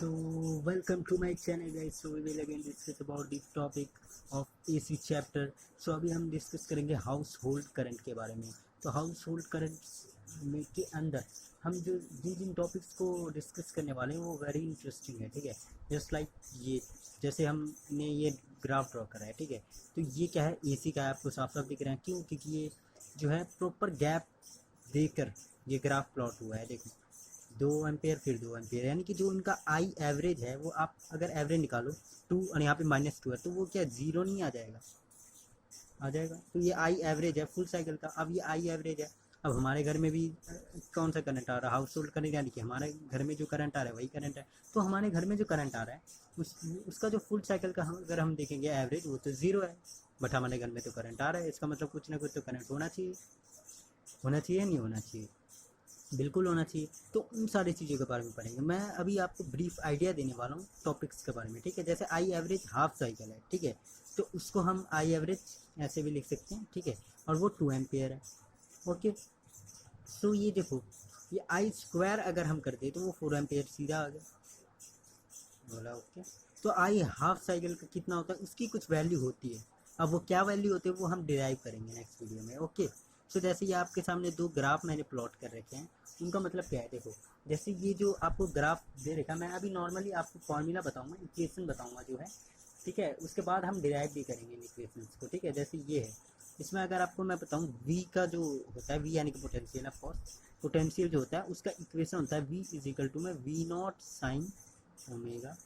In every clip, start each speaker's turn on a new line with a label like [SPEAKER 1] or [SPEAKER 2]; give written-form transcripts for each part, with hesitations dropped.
[SPEAKER 1] So welcome to my channel guys. So we will again discuss about the topic of AC chapter. So अभी हम discuss करेंगे house hold current के बारे में. तो house hold current में के अंदर हम जो जिन जिन टॉपिक्स को डिस्कस करने वाले हैं वो वेरी इंटरेस्टिंग है. ठीक है, जस्ट लाइक ये जैसे हमने ये ग्राफ ड्रॉ करा है. ठीक है, तो ये क्या है, एसी का है, आपको साफ साफ दिख रहा है. क्यों? क्योंकि ये जो है प्रॉपर गैप देकर ये ग्राफ प्लॉट हुआ है. देखो 2 एम्पेयर फिर 2 एम्पेयर, यानी कि जो उनका आई एवरेज है वो आप अगर एवरेज निकालो 2 और यहाँ पे -2 है तो वो क्या जीरो नहीं आ जाएगा? आ जाएगा. तो ये आई एवरेज है फुल साइकिल का. अब ये आई एवरेज है. अब हमारे घर में भी कौन सा करंट आ रहा है? हाउस होल्ड करंट, यानी कि हमारे घर में जो करंट आ रहा है वही करंट है. तो हमारे घर में जो करंट आ रहा है उसका जो फुल साइकिल का अगर हम देखेंगे एवरेज वो तो ज़ीरो है. बट हमारे घर में तो करंट आ रहा है, इसका मतलब कुछ ना कुछ तो करंट होना चाहिए. होना चाहिए नहीं होना चाहिए? बिल्कुल होना चाहिए. तो उन सारी चीज़ों के बारे में पढ़ेंगे. मैं अभी आपको ब्रीफ आइडिया देने वाला हूँ टॉपिक्स के बारे में. ठीक है, जैसे आई एवरेज हाफ साइकिल है. ठीक है, तो उसको हम आई एवरेज ऐसे भी लिख सकते हैं. ठीक है, और वो 2 एम्पेयर है. ओके, सो ये देखो, ये आई स्क्वायर अगर हम कर दे तो वो 4 एम्पेयर सीधा आ गया. बोला ओके. तो आई हाफ साइकिल का कितना होता है, उसकी कुछ वैल्यू होती है. अब वो क्या वैल्यू होती है वो हम डिराइव करेंगे नेक्स्ट वीडियो में. ओके, सो जैसे ये आपके सामने 2 ग्राफ मैंने प्लॉट कर रखे हैं. उनका मतलब क्या है? देखो, जैसे ये जो आपको ग्राफ दे रखा, मैं अभी नॉर्मली आपको फॉर्मूला बताऊंगा, इक्वेशन बताऊंगा जो है. ठीक है, उसके बाद हम डिराइव भी करेंगे इन इक्वेशंस को. ठीक है, जैसे ये है, इसमें अगर आपको मैं बताऊं वी का जो होता है, वी यानी कि पोटेंशियल. ऑफ कोर्स पोटेंशियल जो होता है उसका इक्वेशन होता है वी इज इक्वल टू में वी नॉट साइन ओमेगा.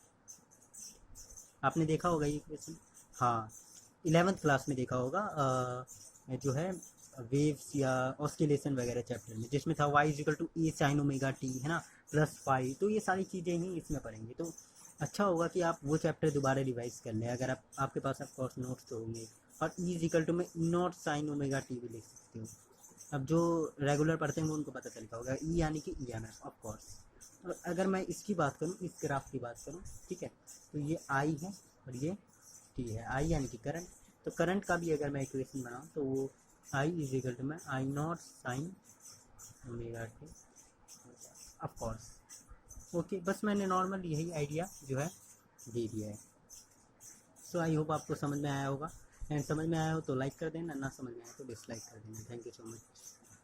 [SPEAKER 1] आपने देखा होगा ये इक्वेशन, हाँ 11th क्लास में देखा होगा, जो है वेव्स या ऑस्किलेशन वगैरह चैप्टर में, जिसमें था y is equal to A sine omega T, है ना, प्लस फाई. तो ये सारी चीज़ें ही इसमें पढ़ेंगे. तो अच्छा होगा कि आप वो चैप्टर दोबारा रिवाइज कर लें. अगर आपके पास ऑफ कोर्स नोट्स तो होंगे. और ई इज इक्वल टू में ई नॉट साइन ओमेगा टी भी लिख सकते हो. अब जो रेगुलर पढ़ते हैं वो उनको पता चलता होगा, ई यानी कि E M F of course. और अगर मैं इसकी बात करूँ, इस ग्राफ की बात करूँ, ठीक है, तो ये आई है और ये टी है. आई यानी कि करंट. तो करंट का भी अगर मैं इक्वेशन बनाऊँ तो वो आई इज इक्वल टू में I naught sine omega t of course. Okay, बस मैंने नॉर्मल यही आइडिया जो है दे दिया है. सो आई होप आपको समझ में आया होगा. एंड समझ में आया हो तो लाइक कर देना, ना समझ में आया तो डिसलाइक कर देना. Thank you so much.